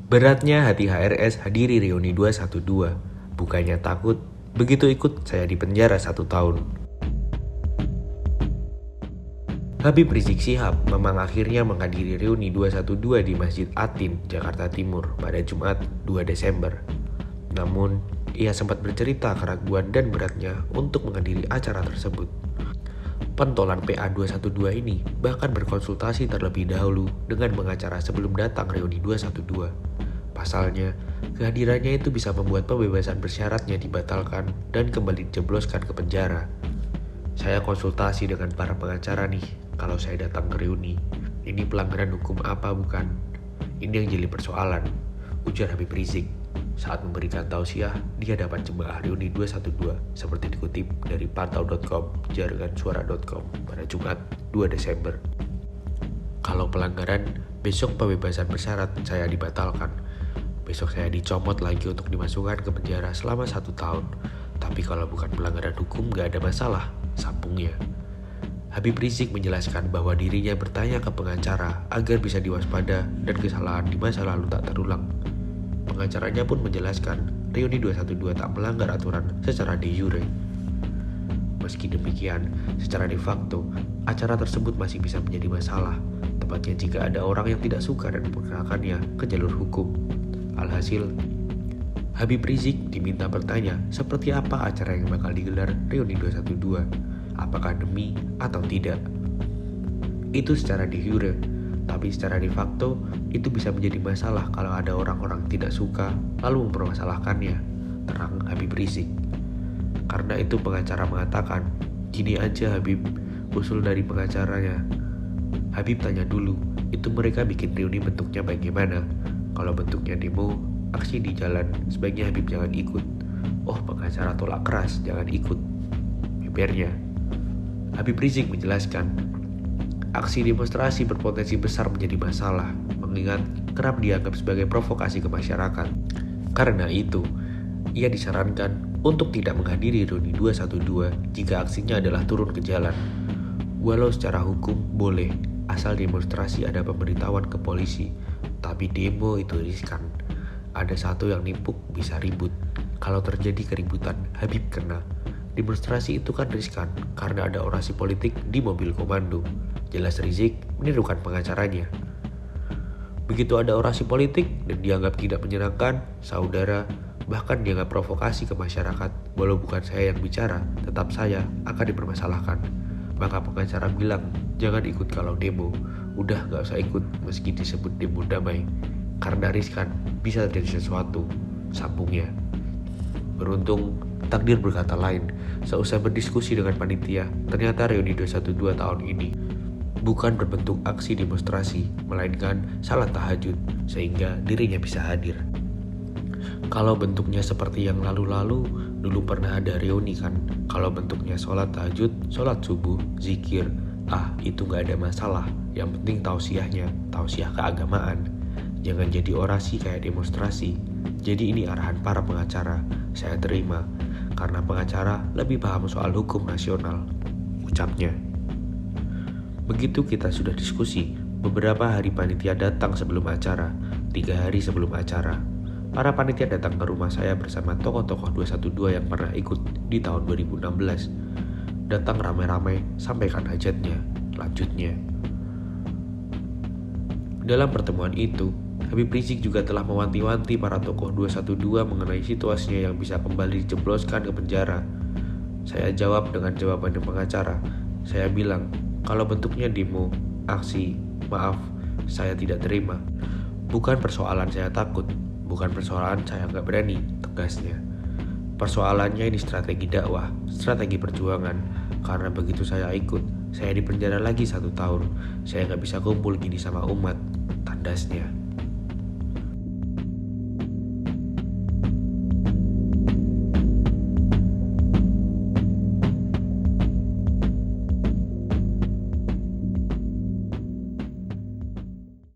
Beratnya hati HRS hadiri reuni 212. Bukannya takut, begitu ikut saya di penjara 1 tahun. Habib Rizik Syihab memang akhirnya menghadiri reuni 212 di Masjid Atin, Jakarta Timur pada Jumat 2 Desember. Namun, ia sempat bercerita keraguan dan beratnya untuk menghadiri acara tersebut. Pentolan PA 212 ini bahkan berkonsultasi terlebih dahulu dengan pengacara sebelum datang reuni 212. Pasalnya, kehadirannya itu bisa membuat pembebasan bersyaratnya dibatalkan dan kembali dijebloskan ke penjara. Saya konsultasi dengan para pengacara nih, kalau saya datang ke reuni. Ini pelanggaran hukum apa bukan? Ini yang jadi persoalan, ujar Habib Rizik saat memberikan tausiah di hadapan jemaah reuni 212 seperti dikutip dari pantau.com, jaringansuara.com pada Jumat 2 Desember. Kalau pelanggaran, besok pembebasan bersyarat saya dibatalkan. Besok saya dicomot lagi untuk dimasukkan ke penjara selama 1 tahun. Tapi kalau bukan pelanggaran hukum gak ada masalah, sambungnya. Habib Rizik menjelaskan bahwa dirinya bertanya ke pengacara agar bisa diwaspada dan kesalahan di masa lalu tak terulang. Pengacaranya pun menjelaskan reuni 212 tak melanggar aturan secara de jure. Meski demikian, secara de facto, acara tersebut masih bisa menjadi masalah, tepatnya jika ada orang yang tidak suka dan memperkenalkannya ke jalur hukum. Alhasil, Habib Rizik diminta bertanya seperti apa acara yang bakal digelar reuni 212, apakah demi atau tidak. Itu secara de jure. Tapi secara de facto, itu bisa menjadi masalah kalau ada orang-orang tidak suka lalu mempermasalahkannya, terang Habib Rizik. Karena itu pengacara mengatakan, gini aja Habib, usul dari pengacaranya. Habib tanya dulu, itu mereka bikin reuni bentuknya bagaimana? Kalau bentuknya demo, aksi di jalan, sebaiknya Habib jangan ikut. Oh, pengacara tolak keras, jangan ikut. Bebernya. Habib Rizik menjelaskan, aksi demonstrasi berpotensi besar menjadi masalah, mengingat kerap dianggap sebagai provokasi ke masyarakat. Karena itu, ia disarankan untuk tidak menghadiri reuni 212 jika aksinya adalah turun ke jalan. Walau secara hukum boleh, asal demonstrasi ada pemberitahuan ke polisi, tapi demo itu riskan. Ada satu yang nimpuk bisa ribut. Kalau terjadi keributan, Habib kena. Demonstrasi itu kan riskan karena ada orasi politik di mobil komando. Jelas Rizik menirukan pengacaranya. Begitu ada orasi politik dan dianggap tidak menyenangkan, saudara, bahkan dianggap provokasi ke masyarakat, walau bukan saya yang bicara, tetap saya akan dipermasalahkan. Maka pengacara bilang, jangan ikut kalau demo, udah gak usah ikut meski disebut demo damai, karena riskan, bisa terjadi sesuatu, sambungnya. Beruntung, takdir berkata lain. Seusai berdiskusi dengan panitia, ternyata reuni 212 tahun ini bukan berbentuk aksi demonstrasi, melainkan salat tahajud, sehingga dirinya bisa hadir. Kalau bentuknya seperti yang lalu-lalu, dulu pernah ada reuni kan. Kalau bentuknya sholat tahajud, sholat subuh, zikir, itu gak ada masalah. Yang penting tausiahnya, tausiah keagamaan. Jangan jadi orasi kayak demonstrasi. Jadi ini arahan para pengacara, saya terima, karena pengacara lebih paham soal hukum nasional, ucapnya. Begitu kita sudah diskusi, beberapa hari panitia datang sebelum acara, 3 hari sebelum acara. Para panitia datang ke rumah saya bersama tokoh-tokoh 212 yang pernah ikut di tahun 2016. Datang ramai-ramai, sampaikan hajatnya, lanjutnya. Dalam pertemuan itu, Habib Rizik juga telah mewanti-wanti para tokoh 212 mengenai situasinya yang bisa kembali dijebloskan ke penjara. Saya jawab dengan jawaban pengacara. Saya bilang, kalau bentuknya demo, aksi, maaf, saya tidak terima. Bukan persoalan saya takut, bukan persoalan saya nggak berani, tegasnya. Persoalannya ini strategi dakwah, strategi perjuangan. Karena begitu saya ikut, saya dipenjara lagi 1 tahun. Saya nggak bisa kumpul gini sama umat, tandasnya.